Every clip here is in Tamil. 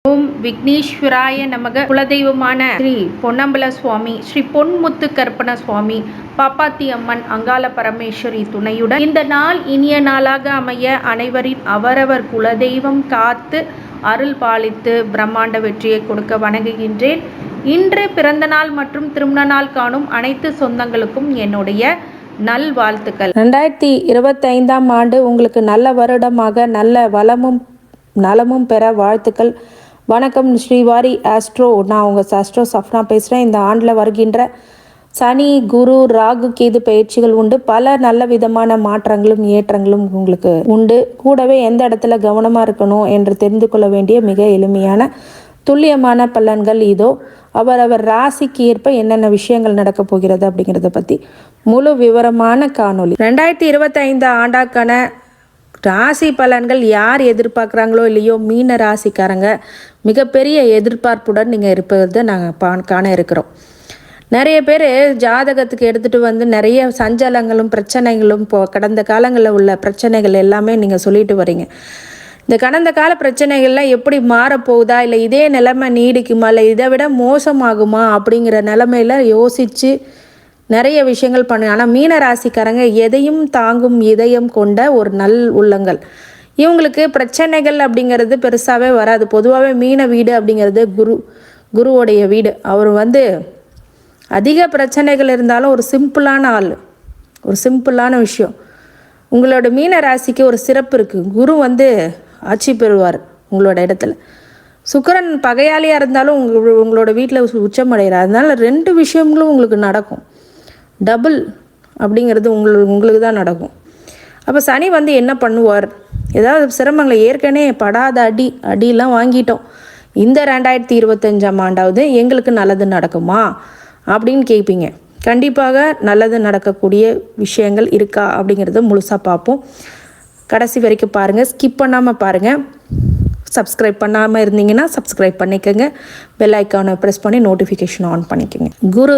ஓம் விக்னேஸ்வராய நமக. குலதெய்வமான ஸ்ரீ பொன்னம்பல சுவாமி, ஸ்ரீ பொன்முத்து கற்பன சுவாமி, பாப்பாத்தி அம்மன், அங்காள பரமேஸ்வரி துணையுடன் இந்த நாள் இனிய நாளாக அமைய அனைவரின் அவரவர் குலதெய்வம் காத்து அருள் பாலித்து பிரம்மாண்ட வெற்றியை கொடுக்க வணங்குகின்றேன். இன்று பிறந்த நாள் மற்றும் திருமண நாள் காணும் அனைத்து சொந்தங்களுக்கும் என்னுடைய நல்வாழ்த்துக்கள். 2025ஆம் ஆண்டு உங்களுக்கு நல்ல வருடமாக நல்ல வளமும் நலமும் பெற வாழ்த்துக்கள். வணக்கம், ஸ்ரீவாரி ஆஸ்ட்ரோ. நான் உங்கள் ஆஸ்ட்ரோ சஃப்னா பேசுகிறேன். இந்த ஆண்டில் வருகின்ற சனி, குரு, ராகு, கேது பயிற்சிகள் உண்டு. பல நல்ல விதமான மாற்றங்களும் ஏற்றங்களும் உங்களுக்கு உண்டு. கூடவே எந்த இடத்துல கவனமாக இருக்கணும் என்று தெரிந்து கொள்ள வேண்டிய மிக எளிமையான துல்லியமான பலன்கள் இதோ. அவரவர் ராசிக்கு ஏற்ப என்னென்ன விஷயங்கள் நடக்கப் போகிறது அப்படிங்கிறத பற்றி முழு விவரமான காணொளி. 2025 ஆண்டாக்கான ராசி பலன்கள் யார் எதிர்பார்க்குறாங்களோ இல்லையோ, மீன ராசிக்காரங்க மிகப்பெரிய எதிர்பார்ப்புடன் நீங்கள் இருப்பதை நாங்கள் காண இருக்கிறோம். நிறைய பேர் ஜாதகத்துக்கு எடுத்துகிட்டு வந்து நிறைய சஞ்சலங்களும் பிரச்சனைகளும் கடந்த காலங்களில் உள்ள பிரச்சனைகள் எல்லாமே நீங்கள் சொல்லிட்டு வரீங்க. இந்த கடந்த கால பிரச்சனைகள்லாம் எப்படி மாறப்போகுதா, இல்லை இதே நிலைமை நீடிக்குமா, இல்லை இதை விட மோசமாகுமா அப்படிங்கிற நிலைமையில் யோசித்து நிறைய விஷயங்கள் பண்ணுங்க. ஆனால் மீன ராசிக்காரங்க எதையும் தாங்கும் இதயம் கொண்ட ஒரு நல் உள்ளங்கள். இவங்களுக்கு பிரச்சனைகள் அப்படிங்கிறது பெருசாகவே வராது. பொதுவாகவே மீன வீடு அப்படிங்கிறது குருவோடைய வீடு. அவர் அதிக பிரச்சனைகள் இருந்தாலும் ஒரு சிம்பிளான ஆள், ஒரு சிம்பிளான விஷயம். உங்களோட மீன ராசிக்கு ஒரு சிறப்பு இருக்குது. குரு ஆட்சி பெறுவார் உங்களோட இடத்துல. சுக்கிரன் பகையாளியாக இருந்தாலும் உங்களோட வீட்டில் உச்சமடைகிறார். அதனால 2 விஷயங்களும் உங்களுக்கு நடக்கும். டபுள் அப்படிங்கிறது உங்களுக்கு தான் நடக்கும். அப்போ சனி என்ன பண்ணுவார், ஏதாவது சிரமங்களை ஏற்கனவே படாத அடியெல்லாம் வாங்கிட்டோம், இந்த 2025ஆம் ஆண்டாவது எங்களுக்கு நல்லது நடக்குமா அப்படின்னு கேட்பீங்க. கண்டிப்பாக நல்லது நடக்கக்கூடிய விஷயங்கள் இருக்கா அப்படிங்கிறத முழுசாக பார்ப்போம். கடைசி வரைக்கும் பாருங்கள், ஸ்கிப் பண்ணாமல் பாருங்கள். சப்ஸ்கிரைப் பண்ணாமல் இருந்தீங்கன்னா சப்ஸ்கிரைப் பண்ணிக்கோங்க. பெல் ஐக்கானை ப்ரெஸ் பண்ணி நோட்டிஃபிகேஷன் ஆன் பண்ணிக்கோங்க. குரு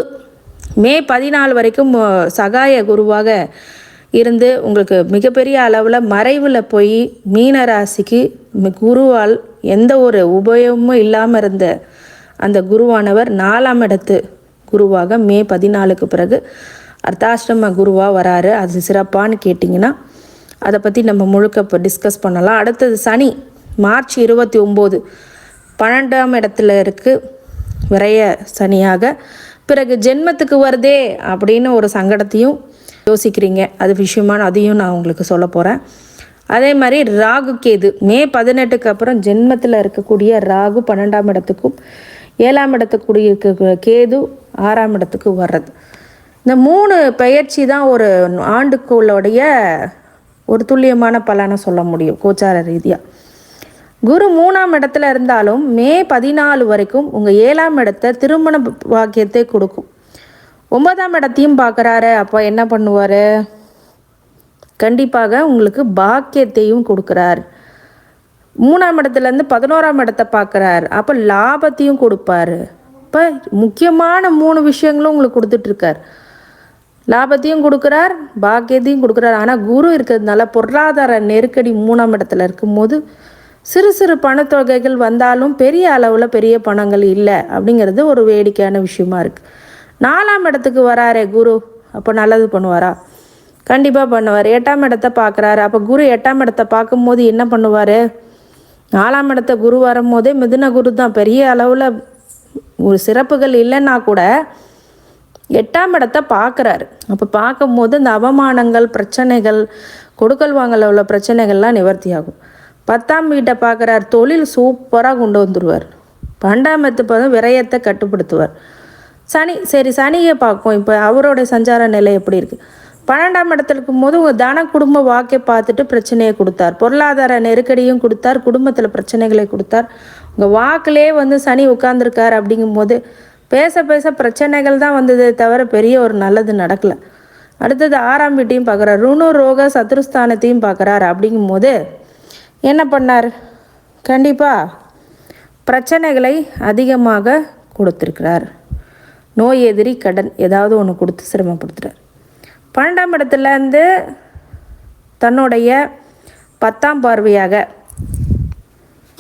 மே 14 வரைக்கும் சகாய குருவாக இருந்து உங்களுக்கு மிகப்பெரிய அளவில் மறைவில் போய் மீன ராசிக்கு குருவால் எந்த ஒரு உபயோகமும் இல்லாமல் இருந்த அந்த குருவானவர் 4ஆம் இடத்து குருவாக மே 14க்கு பிறகு அர்த்தாஷ்டம குருவாக வராரு. அது சிறப்பான்னு கேட்டிங்கன்னா அதை பற்றி நம்ம முழுக்க இப்போ டிஸ்கஸ் பண்ணலாம். அடுத்தது சனி மார்ச் 29 12ஆம் இடத்துல இருக்குது, விரைய சனியாக. பிறகு ஜென்மத்துக்கு வருதே அப்படின்னு ஒரு சங்கடத்தையும் யோசிக்கிறீங்க. அது விஷயமான அதையும் நான் உங்களுக்கு சொல்ல போகிறேன். அதே மாதிரி ராகு கேது மே 18க்கு அப்புறம் ஜென்மத்தில் இருக்கக்கூடிய ராகு 12ஆம் இடத்துக்கும் 7ஆம் இடத்துக்குரிய இருக்க கேது 6ஆம் இடத்துக்கு வர்றது. இந்த 3 பெயர்ச்சி தான் ஒரு ஆண்டுக்குள்ளோடைய ஒரு துல்லியமான பலனை சொல்ல முடியும் கோச்சார ரீதியாக. குரு 3ஆம் இடத்துல இருந்தாலும் மே 14 வரைக்கும் உங்கள் 7ஆம் இடத்தை திருமண பாக்கியத்தை கொடுக்கும். 9ஆம் இடத்தையும் பார்க்குறாரு. அப்போ என்ன பண்ணுவார், கண்டிப்பாக உங்களுக்கு பாக்கியத்தையும் கொடுக்குறார். 3ஆம் இடத்துலேருந்து 11ஆம் இடத்தை பார்க்குறாரு. அப்போ லாபத்தையும் கொடுப்பார். இப்போ முக்கியமான 3 விஷயங்களும் உங்களுக்கு கொடுத்துட்ருக்கார். லாபத்தையும் கொடுக்குறார், பாக்கியத்தையும் கொடுக்குறார். ஆனால் குரு இருக்கிறதுனால பொருளாதார நெருக்கடி 3ஆம் இடத்துல இருக்கும்போது சிறு சிறு பணத்தொகைகள் வந்தாலும் பெரிய அளவில் பெரிய பணங்கள் இல்லை அப்படிங்கிறது ஒரு வேடிக்கையான விஷயமா இருக்குது. 4ஆம் இடத்துக்கு வராரே குரு, அப்போ நல்லது பண்ணுவாரா? கண்டிப்பாக பண்ணுவார். 8ஆம் இடத்தை பார்க்குறாரு. அப்போ குரு 8ஆம் இடத்தை பார்க்கும்போது என்ன பண்ணுவார், 4ஆம் இடத்தை குரு வரும்போதே மிதுன குரு தான். பெரிய அளவில் ஒரு சிறப்புகள் இல்லைன்னா கூட 8ஆம் இடத்தை பார்க்குறாரு. அப்போ பார்க்கும்போது இந்த அவமானங்கள், பிரச்சனைகள், கொடுக்கல் வாங்கல உள்ள பிரச்சனைகள்லாம் நிவர்த்தி ஆகும். 10ஆம் வீட்டை பார்க்குறார், தொழில் சூப்பராக கொண்டு வந்துடுவார். 12ஆம் இடத்து விரயத்தை கட்டுப்படுத்துவார். சனியை பார்க்கும். இப்போ அவருடைய சஞ்சார நிலை எப்படி இருக்குது, 12ஆம் இடத்துல இருக்கும்போது உங்கள் தன குடும்ப வாக்கை பார்த்துட்டு பிரச்சனையை கொடுத்தார், பொருளாதார நெருக்கடியும் கொடுத்தார், குடும்பத்தில் பிரச்சனைகளை கொடுத்தார். உங்கள் வாக்கிலே சனி உட்கார்ந்துருக்கார். அப்படிங்கும்போது பேச பேச பிரச்சனைகள் தான் வந்ததே தவிர பெரிய ஒரு நல்லது நடக்கலை. அடுத்தது 6ஆம் வீட்டையும் பார்க்குறார், ருணு ரோக சத்ருஸ்தானத்தையும் பார்க்குறார். அப்படிங்கும்போது என்ன பண்ணார், கண்டிப்பாக பிரச்சனைகளை அதிகமாக கொடுத்துருக்கிறார். நோய் எதிரி கடன் ஏதாவது ஒன்று கொடுத்து சிரமப்படுத்துகிறார். 12ஆம் இடத்துலேருந்து தன்னுடைய 10ஆம் பார்வையாக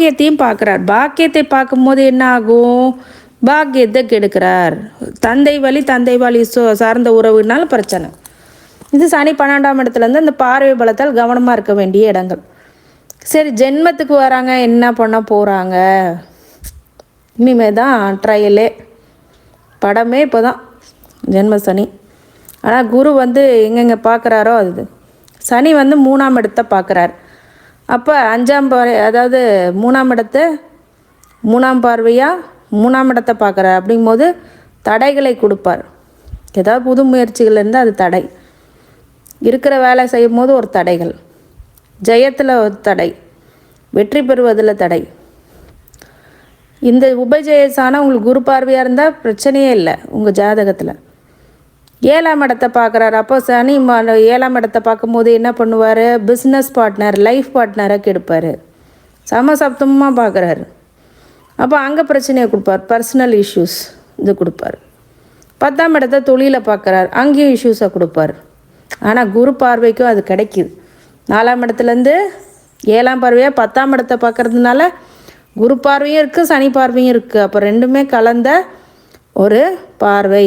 பாக்கியத்தையும் பார்க்குறார். பாக்கியத்தை பார்க்கும்போது என்ன ஆகும்? பாக்கியத்தை கெடுக்கிறார். தந்தை வழி சார்ந்த உறவுனால பிரச்சனை. இது சனி 12ஆம் இடத்துலேருந்து அந்த பார்வை பலத்தால் கவனமாக இருக்க வேண்டிய இடங்கள். சரி, ஜென்மத்துக்கு வராங்க, என்ன பண்ண போகிறாங்க? இனிமே தான் ட்ரையலே, படமே இப்போ தான் ஜென்ம சனி. ஆனால் குரு எங்கெங்கே பார்க்குறாரோ அது சனி 3ஆம் இடத்தை பார்க்குறார். அப்போ 5ஆம் பார்வை, அதாவது 3ஆம் இடத்தை 3ஆம் பார்வையாக 3ஆம் இடத்தை பார்க்குறார். அப்படிங்கும்போது தடைகளை கொடுப்பார். ஏதாவது புது முயற்சிகள் இருந்தால் அது தடை, இருக்கிற வேலை செய்யும் போது ஒரு தடைகள், ஜெயத்தில் ஒரு தடை, வெற்றி பெறுவதில் தடை. இந்த உபஜெயசான உங்களுக்கு குரு பார்வையாக இருந்தால் பிரச்சனையே இல்லை உங்கள் ஜாதகத்தில். 7ஆம் இடத்தை பார்க்குறாரு. அப்போ சனி 7ஆம் இடத்தை பார்க்கும்போது என்ன பண்ணுவார்? பிஸ்னஸ் பார்ட்னர், லைஃப் பார்ட்னரை கெடுப்பார். சமசப்தமாக பார்க்குறாரு. அப்போ அங்கே பிரச்சனையை கொடுப்பார், பர்சனல் இஷ்யூஸ் இது கொடுப்பார். 10ஆம் இடத்தை தொழிலை பார்க்குறாரு, அங்கேயும் இஷ்யூஸை கொடுப்பார். ஆனால் குரு பார்வைக்கும் அது கிடைக்கிது. 4ஆம் இடத்துலேருந்து 7ஆம் பார்வையாக 10ஆம் இடத்தை பார்க்குறதுனால குரு பார்வையும் இருக்குது, சனி பார்வையும் இருக்குது. அப்போ ரெண்டுமே கலந்த ஒரு பார்வை.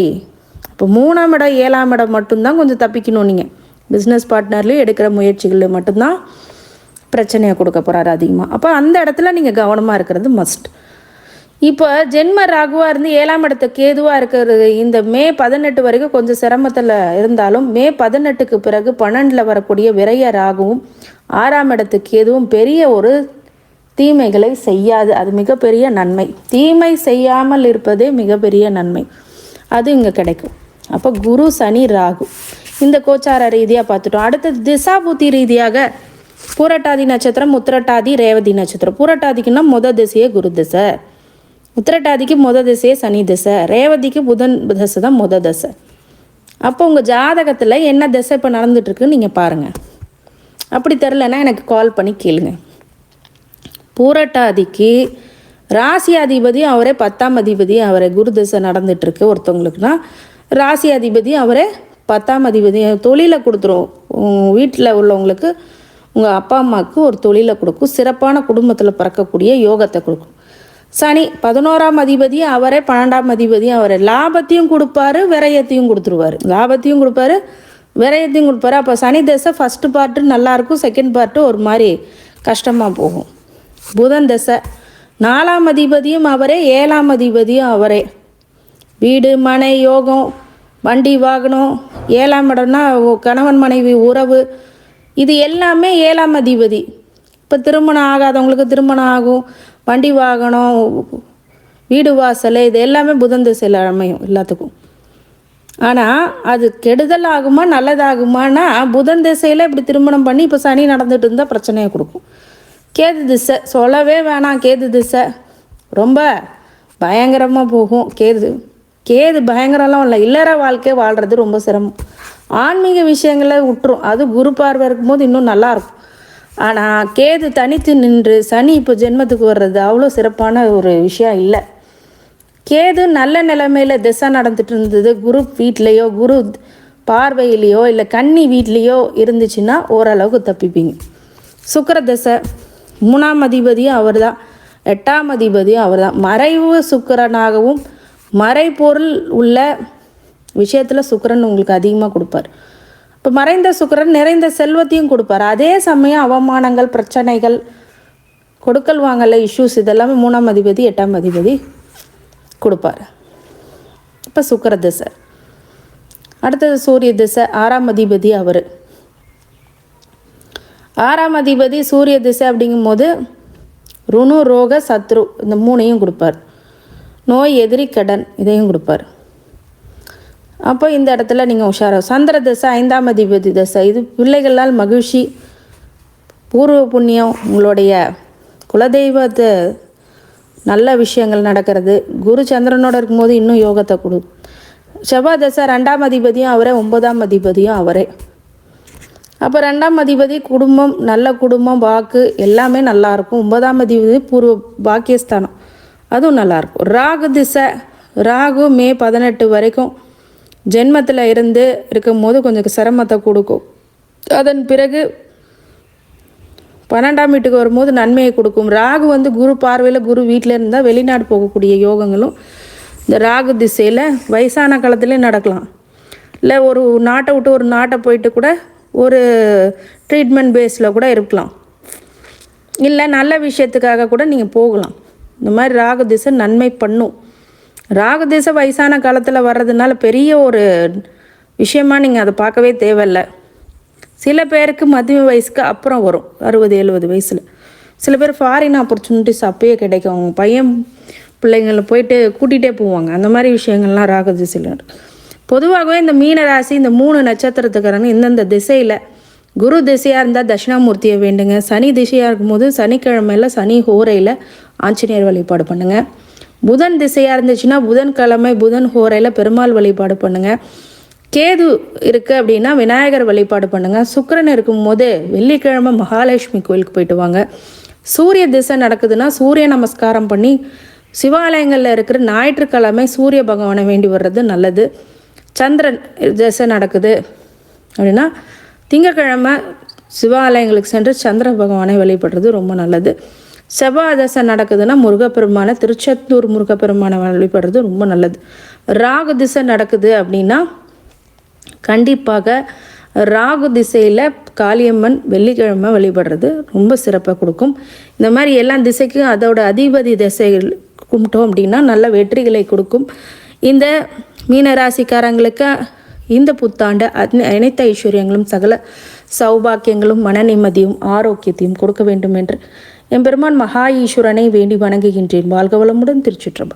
இப்போ 3ஆம் இடம் 7ஆம் இடம் மட்டும்தான் கொஞ்சம் தப்பிக்கணும். நீங்கள் பிஸ்னஸ் பார்ட்னர்லேயும் எடுக்கிற முயற்சிகளில் மட்டும்தான் பிரச்சனையை கொடுக்க போகிறாரு அதிகமாக. அப்போ அந்த இடத்துல நீங்கள் கவனமாக இருக்கிறது மஸ்ட். இப்போ ஜென்ம ராகுவாக இருந்து 7ஆம் இடத்த கேதுவாக இருக்கிறது இந்த மே 18 வரைக்கும் கொஞ்சம் சிரமத்தில் இருந்தாலும், மே 18க்கு பிறகு 12 வரக்கூடிய விரைய ராகுவும் 6ஆம் இடத்து கேதுவும் பெரிய ஒரு தீமைகளை செய்யாது. அது மிகப்பெரிய நன்மை. தீமை செய்யாமல் இருப்பதே மிகப்பெரிய நன்மை. அது இங்கே கிடைக்கும். அப்போ குரு சனி ராகு இந்த கோச்சார ரீதியாக பார்த்துட்டோம். அடுத்தது திசாபுத்தி ரீதியாக பூரட்டாதி நட்சத்திரம், உத்திரட்டாதி, ரேவதி நட்சத்திரம். பூரட்டாதிக்குன்னா முத திசையே குரு திசை, உத்திரட்டாதிக்கு முத திசையே சனி திசை, ரேவதிக்கு புதன் திசை தான் முத திசை. அப்போ உங்கள் ஜாதகத்தில் என்ன திசை இப்போ நடந்துட்டுருக்குன்னு நீங்கள் பாருங்கள். அப்படி தெரிலன்னா எனக்கு கால் பண்ணி கேளுங்க. பூரட்டாதிக்கு ராசி அதிபதி அவரே 10ஆம் அதிபதி அவரே குரு திசை நடந்துட்டுருக்கு. ஒருத்தவங்களுக்குனா ராசி அதிபதி அவரே 10ஆம் அதிபதி தொழிலை கொடுத்துரும். வீட்டில் உள்ளவங்களுக்கு, உங்கள் அப்பா அம்மாவுக்கு ஒரு தொழிலை கொடுக்கும், சிறப்பான குடும்பத்தில் பிறக்கக்கூடிய யோகத்தை கொடுக்கும். சனி 11ஆம் அதிபதி அவரே 12ஆம் அதிபதி அவரே லாபத்தையும் கொடுப்பாரு, விரயத்தையும் கொடுத்துருவார். லாபத்தையும் கொடுப்பாரு, விரயத்தையும் கொடுப்பாரு. அப்போ சனி தசை ஃபஸ்ட்டு பார்ட்டு நல்லாயிருக்கும், செகண்ட் பார்ட்டு ஒரு மாதிரி கஷ்டமாக போகும். புதன் தசை 4ஆம் அதிபதியும் அவரே 7ஆம் அதிபதியும் அவரே. வீடு மனை யோகம், வண்டி வாகனம், 7ஆம் இடம்னா கணவன் மனைவி உறவு, இது எல்லாமே 7ஆம் அதிபதி. இப்போ திருமணம் ஆகாதவங்களுக்கு திருமணம் ஆகும், வண்டி வாகனம், வீடு வாசல், இது எல்லாமே புதன் திசையில் அமையும் எல்லாத்துக்கும். ஆனால் அது கெடுதல் ஆகுமா நல்லதாகுமானா புதன் திசையில் இப்படி திருமணம் பண்ணி இப்போ சனி நடந்துட்டு இருந்தால் பிரச்சனையை கொடுக்கும். கேது திசை சொல்லவே வேணாம். கேது திசை ரொம்ப பயங்கரமாக போகும். கேது பயங்கரம்லாம் இல்லை, இல்லற வாழ்க்கை வாழ்கிறது ரொம்ப சிரமம். ஆன்மீக விஷயங்களை விட்டுரும். அது குரு பார்வை இருக்கும்போது இன்னும் நல்லாயிருக்கும். ஆனால் கேது தனித்து நின்று சனி இப்போ ஜென்மத்துக்கு வர்றது அவ்வளோ சிறப்பான ஒரு விஷயம் இல்லை. கேது நல்ல நிலைமையில் திசை நடந்துட்டு இருந்தது, குரு வீட்லேயோ குரு பார்வையிலையோ இல்லை கன்னி வீட்லேயோ இருந்துச்சுன்னா ஓரளவுக்கு தப்பிப்பீங்க. சுக்கிர திசை 3ஆம் அதிபதியும் அவர் தான், 8ஆம் அதிபதியும் அவர் தான். மறைவு சுக்கிரனாகவும் மறைபொருள் உள்ள விஷயத்தில் சுக்கிரன் உங்களுக்கு அதிகமாக கொடுப்பார். இப்போ மறைந்த சுக்கிரன் நிறைந்த செல்வத்தையும் கொடுப்பார். அதே சமயம் அவமானங்கள், பிரச்சனைகள், கொடுக்கல் வாங்கல இஷ்யூஸ் இதெல்லாமே 3ஆம் அதிபதி 8ஆம் அதிபதி கொடுப்பார். இப்போ சுக்கிர திசை. அடுத்தது சூரிய திசை 6ஆம் அதிபதி அவர். 6ஆம் அதிபதி சூரிய திசை அப்படிங்கும்போது ருணு ரோக சத்ரு இந்த 3ஐயும் கொடுப்பார். நோய் எதிரி கடன் இதையும் கொடுப்பார். அப்போ இந்த இடத்துல நீங்கள் உஷாராக. சந்திர திசை 5ஆம் அதிபதி திசை. இது பிள்ளைகளால் மகிழ்ச்சி, பூர்வ புண்ணியம், உங்களுடைய குலதெய்வத்தை நல்ல விஷயங்கள் நடக்கிறது. குரு சந்திரனோட இருக்கும்போது இன்னும் யோகத்தை கொடு. செவ்வாய் திசை 2ஆம் அதிபதியும் அவரே, 9ஆம் அதிபதியும் அவரே. அப்போ 2ஆம் அதிபதி குடும்பம், நல்ல குடும்பம், வாக்கு எல்லாமே நல்லாயிருக்கும். 9ஆம் அதிபதி பூர்வ பாக்கியஸ்தானம், அதுவும் நல்லாயிருக்கும். ராகு திசை, ராகு மே 18 வரைக்கும் ஜென்மத்தில் இருக்கும்போது கொஞ்சம் சிரமத்தை கொடுக்கும். அதன் பிறகு 12ஆம் வீட்டுக்கு வரும்போது நன்மையை கொடுக்கும். ராகு வந்து குரு பார்வையில் குரு வீட்டில் இருந்தால் வெளிநாடு போகக்கூடிய யோகங்களும் இந்த ராகு திசையில் வயசான காலத்துலேயே நடக்கலாம். இல்லை ஒரு நாட்டை விட்டு ஒரு நாட்டை போயிட்டு கூட ஒரு ட்ரீட்மெண்ட் பேஸில் கூட இருக்கலாம். இல்லை நல்ல விஷயத்துக்காக கூட நீங்கள் போகலாம். இந்த மாதிரி ராகு திசை நன்மை பண்ணும். ராகு திசை வயசான காலத்தில் வர்றதுனால பெரிய ஒரு விஷயமாக நீங்கள் அதை பார்க்கவே தேவையில்லை. சில பேருக்கு மத்திய வயசுக்கு அப்புறம் வரும், 60-70 வயசில். சில பேர் ஃபாரின் ஆப்பர்ச்சுனிட்டிஸ் அப்பயே கிடைக்கும். அவங்க பையன் பிள்ளைங்களை போயிட்டு கூட்டிகிட்டே போவாங்க. அந்த மாதிரி விஷயங்கள்லாம் ராகு திசையில். பொதுவாகவே இந்த மீன ராசி இந்த 3 நட்சத்திரத்துக்காரங்க இந்தந்த திசையில் குரு திசையாக இருந்தால் தட்சிணாமூர்த்தியை வேண்டுங்க. சனி திசையாக இருக்கும்போது சனிக்கிழமையில் சனி ஹோரையில் ஆஞ்சநேயர் வழிபாடு பண்ணுங்கள். புதன் திசையாக இருந்துச்சுன்னா புதன்கிழமை புதன் ஹோரையில் பெருமாள் வழிபாடு பண்ணுங்கள். கேது இருக்குது அப்படின்னா விநாயகர் வழிபாடு பண்ணுங்கள். சுக்கிரன் இருக்கும்போது வெள்ளிக்கிழமை மகாலட்சுமி கோயிலுக்கு போயிட்டு வாங்க. சூரிய திசை நடக்குதுன்னா சூரிய நமஸ்காரம் பண்ணி சிவாலயங்களில் இருக்கிற ஞாயிற்றுக்கிழமை சூரிய பகவானை வேண்டி வர்றது நல்லது. சந்திரன் திசை நடக்குது அப்படின்னா திங்கக்கிழமை சிவாலயங்களுக்கு சென்று சந்திர பகவானை வழிபடுறது ரொம்ப நல்லது. செவ்வாய் தசை நடக்குதுன்னா முருகப்பெருமானை திருச்செந்தூர் முருகப்பெருமானை வழிபடுறது ரொம்ப நல்லது. ராகு திசை நடக்குது அப்படின்னா கண்டிப்பாக ராகு திசையில் காளியம்மன் வெள்ளிக்கிழமை வழிபடுறது ரொம்ப சிறப்பை கொடுக்கும். இந்த மாதிரி எல்லா திசைக்கும் அதோட அதிபதி திசைகள் கும்பிட்டோம் அப்படின்னா நல்ல வெற்றிகளை கொடுக்கும். இந்த மீனராசிக்காரங்களுக்கு இந்த புத்தாண்டு அனைத்து ஐஸ்வர்யங்களும் சகல சௌபாக்கியங்களும் மன நிம்மதியும் ஆரோக்கியத்தையும் கொடுக்க வேண்டும் என்று எம்பெருமான் மகா ஈஸ்வரனை வேண்டி வணங்குகின்றேன். வாழ்க வளமுடன். திருச்சிற்றம்பலம்.